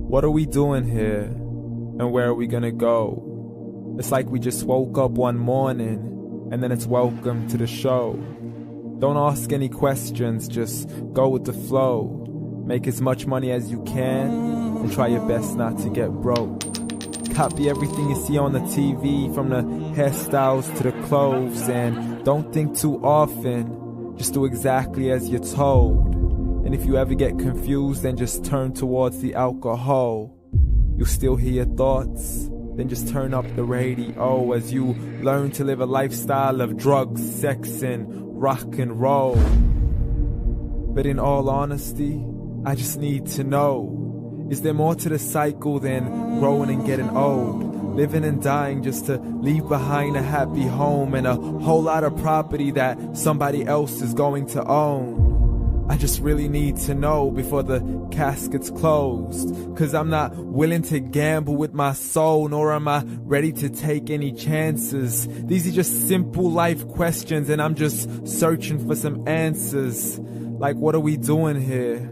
What are we doing here? And where are we gonna go? It's like we just woke up one morning, and then it's welcome to the show. Don't ask any questions, just go with the flow. Make as much money as you can, and try your best not to get broke. Copy everything you see on the TV, from the hairstyles to the clothes, and don't think too often, just do exactly as you're told. And if you ever get confused, then just turn towards the alcohol. You'll still hear your thoughts, then just turn up the radio as you learn to live a lifestyle of drugs, sex, and rock and roll. But in all honesty, I just need to know, is there more to the cycle than growing and getting old? Living and dying just to leave behind a happy home and a whole lot of property that somebody else is going to own. I just really need to know before the casket's closed, 'cause I'm not willing to gamble with my soul, nor am I ready to take any chances. These are just simple life questions, and I'm just searching for some answers. Like, what are we doing here?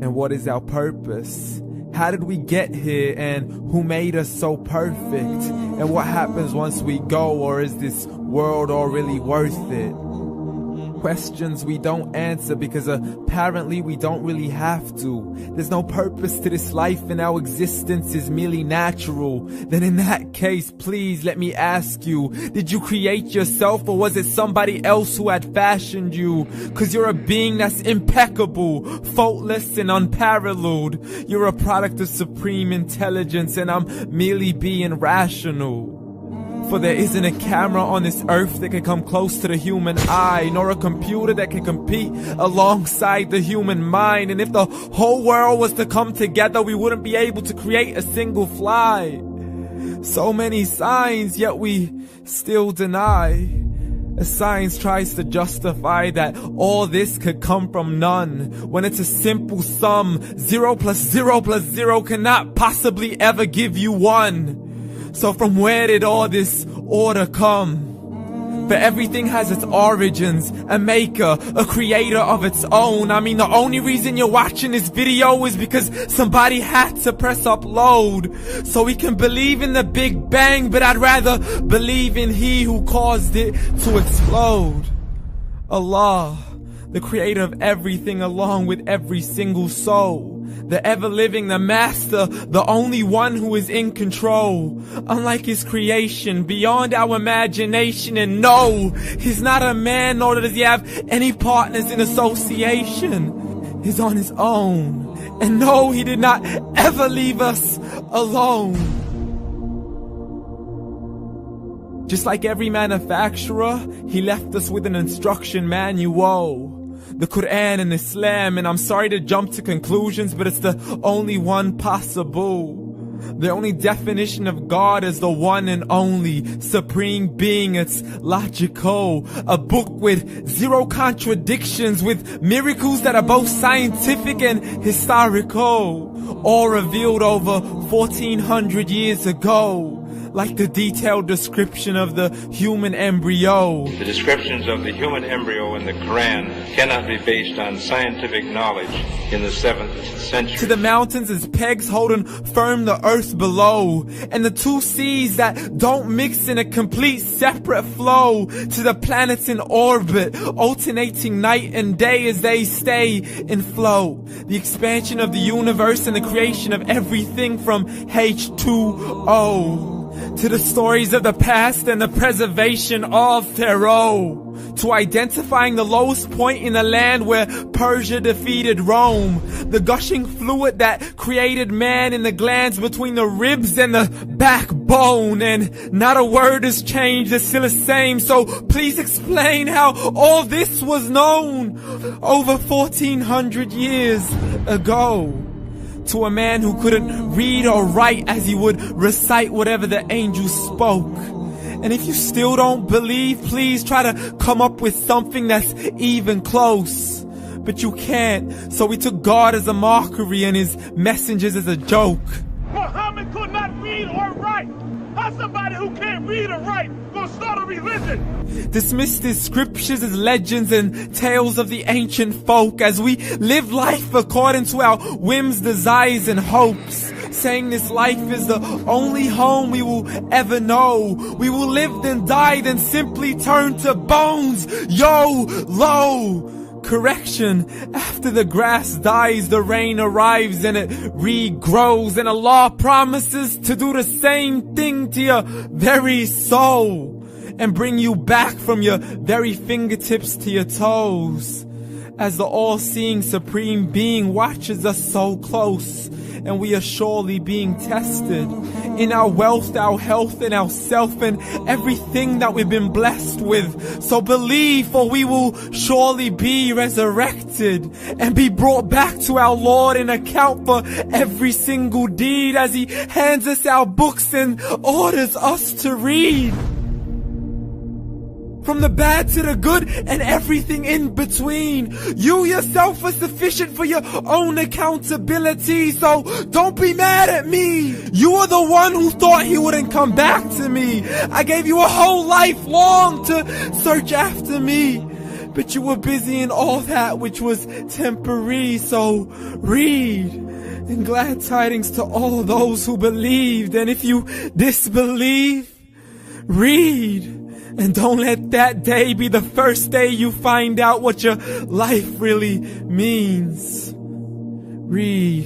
And what is our purpose? How did we get here, and who made us so perfect? And what happens once we go, or is this world all really worth it? Questions we don't answer because apparently we don't really have to. There's no purpose to this life and our existence is merely natural. Then in that case, please let me ask you, did you create yourself, or was it somebody else who had fashioned you? 'Cause you're a being that's impeccable, faultless and unparalleled. You're a product of supreme intelligence, and I'm merely being rational. For there isn't a camera on this earth that can come close to the human eye, nor a computer that can compete alongside the human mind. And if the whole world was to come together, we wouldn't be able to create a single fly. So many signs, yet we still deny. As science tries to justify that all this could come from none, when it's a simple sum. 0 plus 0 plus 0 cannot possibly ever give you 1. So from where did all this order come? For everything has its origins, a maker, a creator of its own. I mean, the only reason you're watching this video is because somebody had to press upload. So we can believe in the Big Bang, but I'd rather believe in He who caused it to explode. Allah, the creator of everything along with every single soul. The ever-living, the master, the only one who is in control. Unlike his creation, beyond our imagination. And no, he's not a man, nor does he have any partners in association. He's on his own. And no, he did not ever leave us alone. Just like every manufacturer, he left us with an instruction manual. The Quran and Islam, and I'm sorry to jump to conclusions, but it's the only one possible. The only definition of God is the one and only supreme being. It's logical. A book with 0 contradictions, with miracles that are both scientific and historical, all revealed over 1400 years ago. Like the detailed description of the human embryo. The descriptions of the human embryo in the Quran cannot be based on scientific knowledge in the 7th century. To the mountains as pegs holding firm the earth below, and the 2 seas that don't mix in a complete separate flow. To the planets in orbit, alternating night and day as they stay in flow. The expansion of the universe and the creation of everything from H2O. To the stories of the past and the preservation of Pharaoh. To identifying the lowest point in the land where Persia defeated Rome. The gushing fluid that created man in the glands between the ribs and the backbone. And not a word has changed, it's still the same. So please explain how all this was known over 1400 years ago. To a man who couldn't read or write, as he would recite whatever the angels spoke. And if you still don't believe, please try to come up with something that's even close. But you can't, so we took God as a mockery and his messengers as a joke. Muhammad could not read or write. How's somebody who can't read or write gonna start a religion? Dismissed his scriptures as legends and tales of the ancient folk, as we live life according to our whims, desires, and hopes. saying this life is the only home we will ever know. We will live then die, then simply turn to bones. YOLO! Correction, after the grass dies, the rain arrives and it regrows, and Allah promises to do the same thing to your very soul and bring you back from your very fingertips to your toes, as the all-seeing supreme being watches us so close, and we are surely being tested in our wealth, our health, and our self, and everything that we've been blessed with. So believe, for we will surely be resurrected and be brought back to our Lord and account for every single deed, as He hands us our books and orders us to read. From the bad to the good and everything in between. You yourself are sufficient for your own accountability, so don't be mad at me. You are the one who thought He wouldn't come back to me. I gave you a whole life long to search after me, but you were busy in all that which was temporary. So read, and glad tidings to all those who believed. And if you disbelieve, read. And don't let that day be the first day you find out what your life really means. Read.